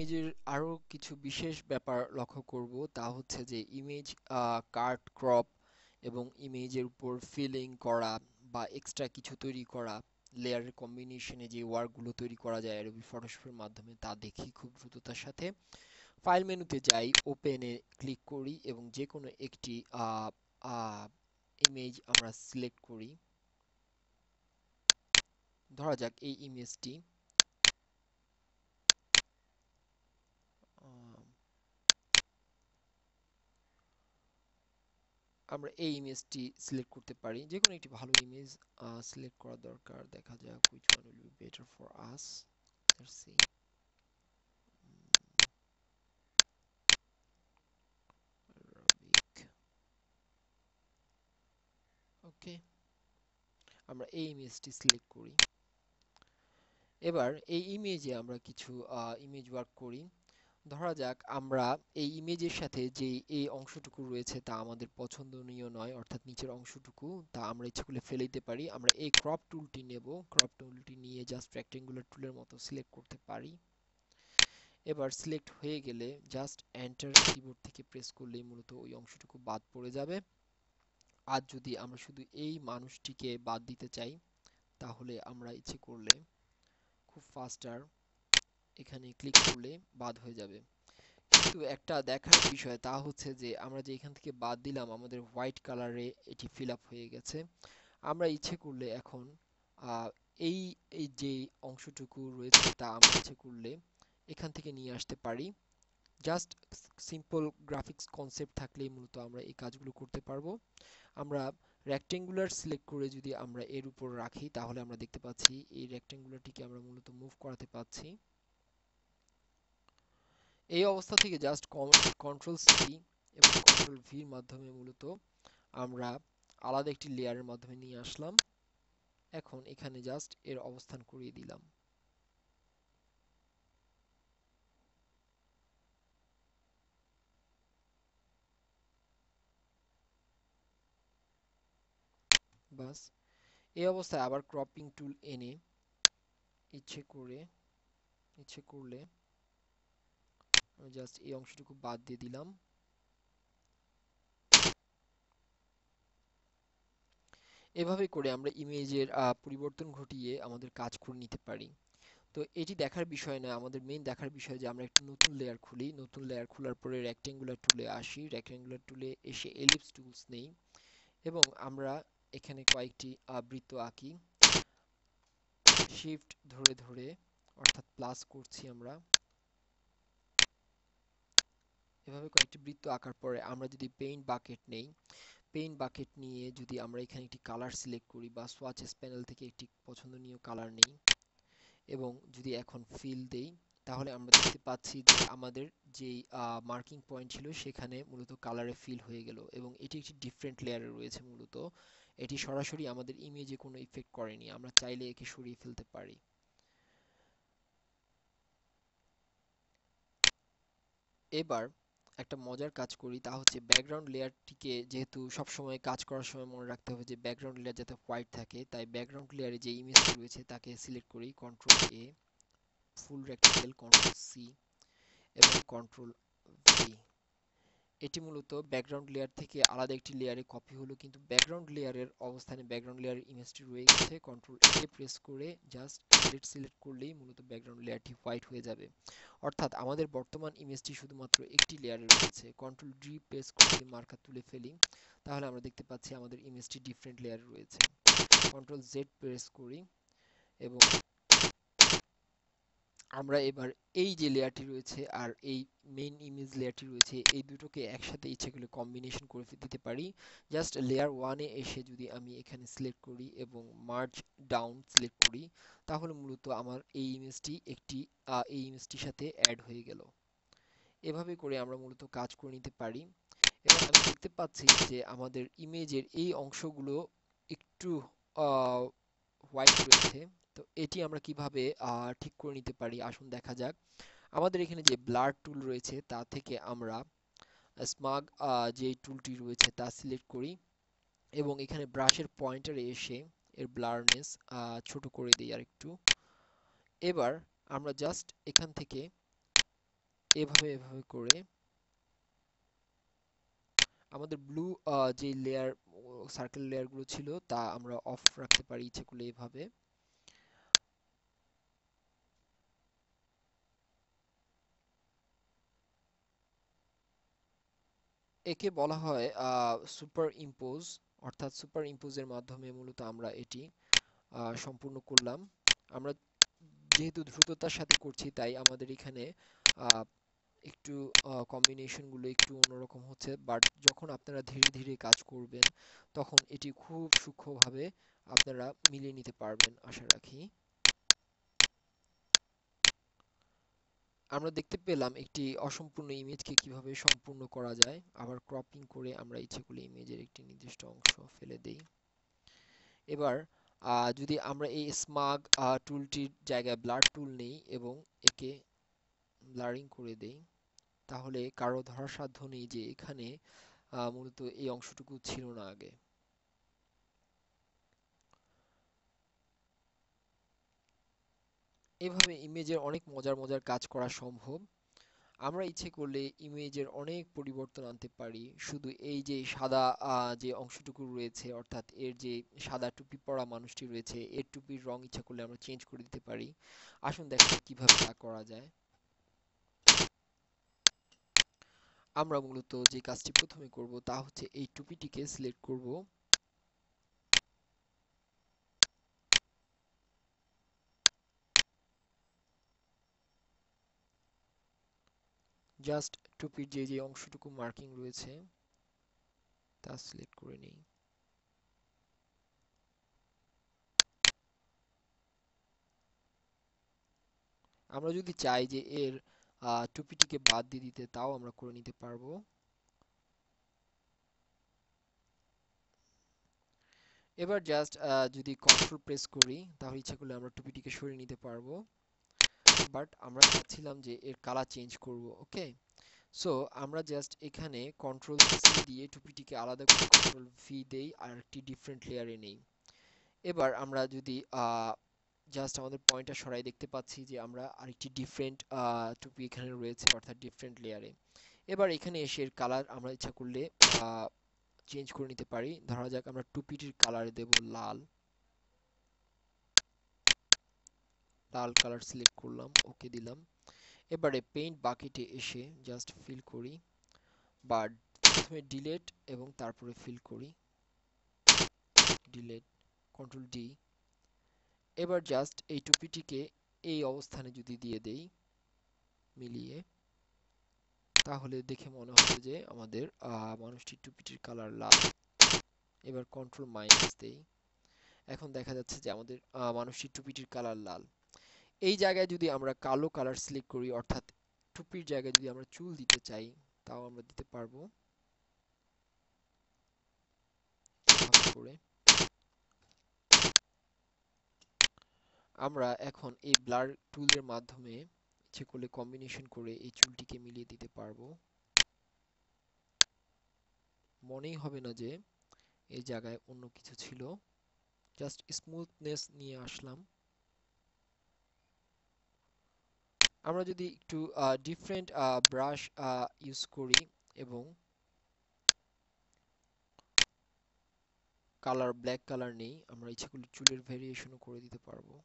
ইমেজের আরো কিছু বিশেষ ব্যাপার লক্ষ্য করব, তা হচ্ছে যে ইমেজ কাট, ক্রপ এবং ইমেজের উপর ফিলিং করা বা এক্সট্রা কিছু তৈরি করা, লেয়ারের কম্বিনেশনে যে ওয়ার্কগুলো তৈরি করা যায় অ্যাডোবি ফটোশপের মাধ্যমে তা দেখি খুব দ্রুততার সাথে। ফাইল মেনুতে যাই, ওপেনে ক্লিক করি এবং যে কোনো একটি ইমেজ আমরা সিলেক্ট করি। ধরা যাক এই ইমেজটি, আমরা এই ইমেজটি সিলেক্ট করতে পারি। যে কোনো একটি ভালো ইমেজ সিলেক্ট করা দরকার। দেখা যাক which one will be better for us. Let's see. Arabic. ওকে, আমরা এই ইমেজটি সিলেক্ট করি। এবার এই ইমেজে আমরা কিছু ইমেজ ওয়ার্ক করি। ধরা যাক আমরা এই ইমেজের সাথে যে এই অংশটুকু রয়েছে তা আমাদের পছন্দনীয় নয়, অর্থাৎ নিচের অংশটুকু, তা আমরা ইচ্ছা করলে ফেলে দিতে পারি। আমরা এই ক্রপ টুলটি নেব, ক্রপ টুলটি নিয়ে জাস্ট রেক্টেঙ্গুলার টুলের মতো সিলেক্ট করতে পারি। এবার সিলেক্ট হয়ে গেলে জাস্ট এন্টার কিবোর্ড থেকে প্রেস করলেই মূলত ওই অংশটুকু বাদ পড়ে যাবে। আর যদি আমরা শুধু এই মানুষটিকে বাদ দিতে চাই, তাহলে আমরা ইচ্ছে করলে খুব ফাস্টার এখানে ক্লিক করলে বাদ হয়ে যাবে। কিন্তু একটা দেখার বিষয় তা হচ্ছে যে আমরা যে এখান থেকে বাদ দিলাম, আমাদের হোয়াইট কালারে এটি ফিল আপ হয়ে গেছে। আমরা ইচ্ছে করলে এখন আহ, এই এই যে অংশটুকু রয়েছে তা আমরা ইচ্ছে করলে এখান থেকে নিয়ে আসতে পারি। জাস্ট সিম্পল গ্রাফিক্স কনসেপ্ট থাকলেই মূলত আমরা এই কাজগুলো করতে পারবো। আমরা রেক্টেঙ্গুলার সিলেক্ট করে যদি আমরা এর উপর রাখি, তাহলে আমরা দেখতে পাচ্ছি এই রেক্টেঙ্গুলারটিকে আমরা মূলত মুভ করাতে পাচ্ছি। এই অবস্থা থেকে জাস্ট কন্ট্রোল সি এবং কন্ট্রোল ভির মাধ্যমে মূলত আমরা আলাদা একটি লেয়ারের মাধ্যমে নিয়ে আসলাম। এখন এখানে জাস্ট এর অবস্থান করিয়ে দিলাম। বাস, এই অবস্থায় আবার ক্রপিং টুল এনে ইচ্ছে করে ইচ্ছে করলে আমি জাস্ট এই অংশটুকু বাদ দিয়ে দিলাম। এভাবে করে আমরা ইমেজের পরিবর্তন ঘটিয়ে আমাদের কাজ করে নিতে পারি। তো এটি দেখার বিষয় না, আমাদের মেইন দেখার বিষয় যে আমরা একটা নতুন লেয়ার খুলি, নতুন লেয়ার খোলার পরে রেক্টেঙ্গুলার টুলে আসি, রেক্টেঙ্গুলার টুলে এসে এলিপস টুলস নেই এবং আমরা এখানে কয়েকটি বৃত্ত আঁকি। শিফট ধরে ধরে, অর্থাৎ প্লাস করছি আমরা। এভাবে কয়েকটি বৃত্ত আঁকার পরে আমরা যদি পেইন্ট বাকেট নেই, পেইন্ট বাকেট নিয়ে যদি আমরা এখানে একটি কালার সিলেক্ট করি বা সোয়াচেস প্যানেল থেকে একটি পছন্দনীয় কালার নেই এবং যদি এখন ফিল দেই, তাহলে আমরা দেখতে পাচ্ছি যে আমাদের যেই মার্কিং পয়েন্ট ছিল সেখানে মূলত কালারে ফিল হয়ে গেল এবং এটি একটি ডিফারেন্ট লেয়ারে রয়েছে। মূলত এটি সরাসরি আমাদের ইমেজে কোনো ইফেক্ট করেনি, আমরা চাইলে একে সরিয়ে ফেলতে পারি। এবার একটা মজার কাজ করি, তা হচ্ছে ব্যাকগ্রাউন্ড লেয়ারটিকে যেহেতু সবসময় কাজ করার সময় মনে রাখতে হবে যে ব্যাকগ্রাউন্ড লেয়ার যাতে হোয়াইট থাকে, তাই ব্যাকগ্রাউন্ড লেয়ারে যে ইমেজটি রয়েছে তাকে সিলেক্ট করি, কন্ট্রোল এ, ফুল রেক্টেঙ্গেল, কন্ট্রোল সি এবং কন্ট্রোল ভি। এটি মূলত ব্যাকগ্রাউন্ড লেয়ার থেকে আলাদা একটি লেয়ারে কপি হলো, কিন্তু ব্যাকগ্রাউন্ড লেয়ারের অবস্থানে ব্যাকগ্রাউন্ড লেয়ারের ইমেজটি রয়ে গেছে। কন্ট্রোল এ প্রেস করে জাস্ট ডিলিট সিলেক্ট করলেই মূলত ব্যাকগ্রাউন্ড লেয়ারটি হোয়াইট হয়ে যাবে। অর্থাৎ আমাদের বর্তমান ইমেজটি শুধুমাত্র একটি লেয়ারে রয়েছে। কন্ট্রোল ডি প্রেস করে যদি মার্কার তুলে ফেলি, তাহলে আমরা দেখতে পাচ্ছি আমাদের ইমেজটি ডিফারেন্ট লেয়ারে রয়েছে। কন্ট্রোল জেড প্রেস করি এবং আমরা এবার এই যে লেয়ারটি রয়েছে আর এই মেইন ইমেজ লেয়ারটি রয়েছে, এই দুটোকে একসাথে ইচ্ছে করলে কম্বিনেশন করে দিতে পারি। জাস্ট লেয়ার ওয়ানে এসে যদি আমি এখানে সিলেক্ট করি এবং মার্জ ডাউন সিলেক্ট করি, তাহলে মূলত আমার এই ইমেজটির সাথে অ্যাড হয়ে গেল। এভাবে করে আমরা মূলত কাজ করে নিতে পারি। এবার আমি দেখতে পাচ্ছি যে আমাদের ইমেজের এই অংশগুলো একটু হোয়াইট রয়েছে। তো এটি আমরা কিভাবে ঠিক করে নিতে পারি, আসুন দেখা যাক। আমাদের এখানে যে ব্লার টুল রয়েছে তা থেকে আমরা স্মাগ যে টুলটি রয়েছে তা সিলেক্ট করি এবং এখানে ব্রাশের পয়েন্টারে এসে এর ব্লারনেস ছোট করে দিই আরেকটু। এবার আমরা জাস্ট এখান থেকে এভাবে এভাবে করে আমাদের ব্লু যে লেয়ার সার্কেল লেয়ার গুলো ছিল তা আমরা অফ রাখতে পারি ইচ্ছে করলে এভাবে। একে বলা হয় সুপার ইম্পোজ, অর্থাৎ সুপার ইম্পোজের মাধ্যমে মূলত আমরা এটি সম্পূর্ণ করলাম। আমরা যেহেতু দ্রুততার সাথে করছি তাই আমাদের এখানে আহ, একটু কম্বিনেশন গুলো একটু অন্যরকম হচ্ছে, বাট যখন আপনারা ধীরে ধীরে কাজ করবেন তখন এটি খুব সূক্ষ্মভাবে আপনারা মিলিয়ে নিতে পারবেন আশা রাখি। আমরা দেখতে পেলাম একটি অসম্পূর্ণ ইমেজকে কিভাবে সম্পূর্ণ করা যায়। আবার ক্রপিং করে আমরা ইচ্ছে করলে ইমেজের একটি নির্দিষ্ট অংশ ফেলে দেই। এবার যদি আমরা এই স্মাগ টুলটির জায়গায় ব্লার টুল নেই এবং একে ব্লারিং করে দেই, তাহলে কারো ধরার সাধ্য নেই যে এখানে মূলত এই অংশটুকু ছিল না আগে। এভাবে ইমেজের অনেক মজার মজার কাজ করা সম্ভব। আমরা ইচ্ছে করলে ইমেজের অনেক পরিবর্তন আনতে পারি। শুধু এই যে সাদা যে অংশটুকু রয়েছে, অর্থাৎ এর যে সাদা টুপি পরা মানুষটি রয়েছে, এর টুপির রং ইচ্ছা করলে আমরা চেঞ্জ করে দিতে পারি। আসুন দেখা যাক কিভাবে তা করা যায়। আমরা মূলত যে কাজটি প্রথমে করব তা হচ্ছে এই টুপিটিকে সিলেক্ট করব। জাস্ট টুপির যে যে অংশটুকু মার্কিং রয়েছে তা সিলেক্ট করে নিই। আমরা যদি চাই যে এর টুপিটিকে বাদ দিয়ে দিতে, তাও আমরা করে নিতে পারবো। এবার জাস্ট যদি কন্ট্রোল প্রেস করি তাহলে ইচ্ছা করলে আমরা টুপিটিকে সরিয়ে নিতে পারবো, বাট আমরা চাচ্ছিলাম যে এর কালার চেঞ্জ করব। ওকে, সো আমরা জাস্ট এখানে কন্ট্রোল সি দিয়ে টুপিটিকে আলাদা করে কন্ট্রোল ভি দেই আর একটি ডিফারেন্ট লেয়ারে নেই। এবার আমরা যদি জাস্ট আমাদের পয়েন্টটা সরাই দেখতে পাচ্ছি যে আমরা আরেকটি ডিফারেন্ট টুপি এখানে রয়েছে, অর্থাৎ ডিফারেন্ট লেয়ারে। এবার এখানে এসে এর কালার আমরা ইচ্ছা করলে চেঞ্জ করে নিতে পারি। ধরা যাক আমরা টুপিটির কালার দেব লাল। লাল কালার সিলেক্ট করলাম, ওকে দিলাম। এবারে পেইন্ট বাকেটে এসে জাস্ট ফিল করি, বা প্রথমে ডিলেট এবং তারপরে ফিল করি, ডিলেট, কন্ট্রোল ডি। এবার জাস্ট এই টুপিটিকে এই অবস্থানে যদি দিয়ে দেই মিলিয়ে, তাহলে দেখে মনে হবে যে আমাদের মানুষটির টুপিটির কালার লাল। এবার কন্ট্রোল মাইনাস দেই, এখন দেখা যাচ্ছে যে আমাদের মানুষটির টুপিটির কালার লাল। এই জায়গায় যদি আমরা কালো কালার সিলেক্ট করি, অর্থাৎ টুপির জায়গায় যদি আমরা চুল দিতে চাই তাও আমরা দিতে পারবো করে। আমরা এখন এই ব্লার টুলের মাধ্যমে ইচ্ছে করলে কম্বিনেশন করে এই চুলটিকে মিলিয়ে দিতে পারবো। মনেই হবে না যে এই জায়গায় অন্য কিছু ছিল। জাস্ট স্মুথনেস নিয়ে আসলাম। আমরা যদি একটু ডিফারেন্ট ব্রাশ ইউজ করি এবং কালার ব্ল্যাক কালার নেই, আমরা ইচ্ছে করলে চুলের ভেরিয়েশনও করে দিতে পারবো।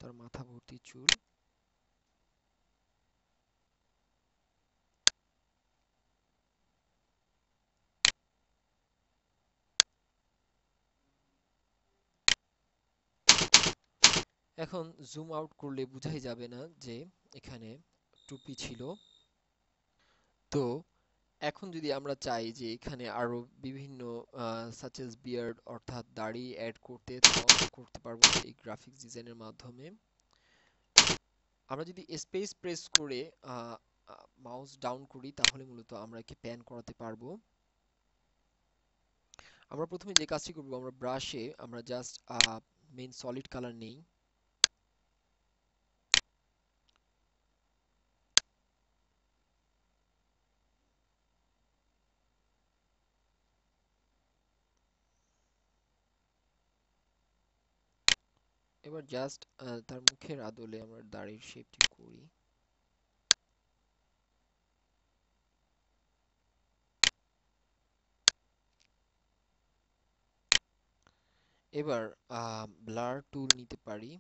তার মাথা ভর্তি চুল। এখন জুম আউট করলে বোঝাই যাবে না যে এখানে টুপি ছিল। তো এখন যদি আমরা চাই যে এখানে আরো বিভিন্ন সাচ এস বিয়ার্ড, অর্থাৎ দাড়ি অ্যাড করতে, তাও আমরা করতে পারবো এই গ্রাফিক্স ডিজাইনের মাধ্যমে। আমরা যদি স্পেস প্রেস করে মাউস ডাউন করি তাহলে মূলত আমরা একে প্যান করাতে পারবো। আমরা প্রথমে যে কাজটি করব, আমরা ব্রাশে আমরা জাস্ট মেইন সলিড কালার নেই, এবার জাস্ট তার মুখের আদলে আমরা দাড়ির শেপটি করি। এবার ব্লার টুল নিতে পারি।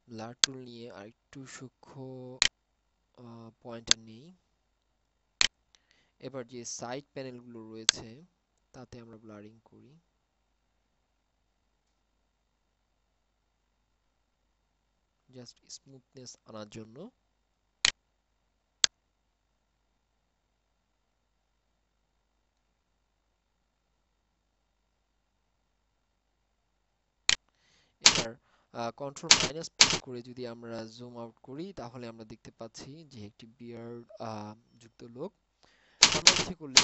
ব্লার টুল নিয়ে আরেকটু সূক্ষ্ম পয়েন্টার নেই। এবার যে সাইড প্যানেলগুলো রয়েছে তাতে আমরা ব্লারিং করি। জাস্ট স্মুথনেস আনার জন্য। এবার কন্ট্রোল মাইনাস প্রেস করে যদি আমরা জুম আউট করি তাহলে আমরা দেখতে পাচ্ছি যে একটি বিয়ার্ড যুক্ত লোক। আমরা ইচ্ছে করলে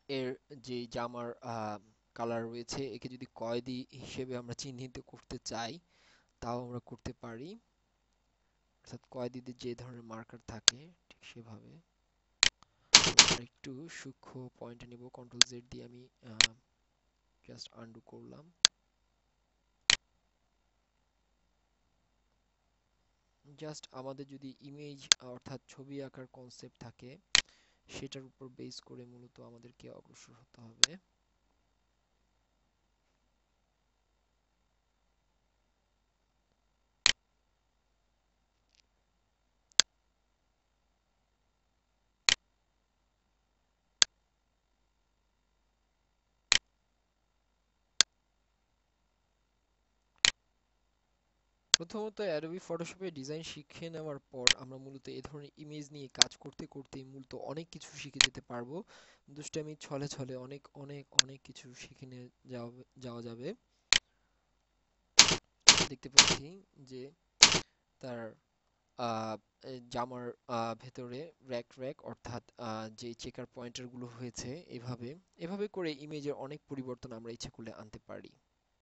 এর যে জামার কালার রয়েছে একে যদি কয়েদি হিসেবে আমরা চিহ্নিত করতে চাই তাও আমরা করতে পারি, অর্থাৎ কয়েদিদের যে ধরনের মার্কার থাকে ঠিক সেভাবে। একটু সূক্ষ্ম পয়েন্টে নিব, কন্ট্রোল জেড দিয়ে আমি জাস্ট আনডু করলাম। জাস্ট আমাদের যদি ইমেজ অর্থাৎ ছবি আঁকার কনসেপ্ট থাকে সেটার উপর বেস করে মূলত আমাদেরকে অগ্রসর হতে হবে। প্রথমত অ্যাডোবি ফটোশপে ডিজাইন শিখে নেওয়ার পর আমরা মূলত এই ধরনের ইমেজ নিয়ে কাজ করতে করতে মূলত অনেক কিছু শিখে যেতে পারবো। দুষ্টামি ছলে ছলে অনেক অনেক অনেক কিছু শিখে নিয়ে যাওয়া যাবে। দেখতে পাচ্ছি যে তার জামার ভেতরে র্যাক র্যাক অর্থাৎ যে চেকার পয়েন্টার গুলো হয়েছে এভাবে এভাবে করে ইমেজের অনেক পরিবর্তন আমরা ইচ্ছে করলে আনতে পারি।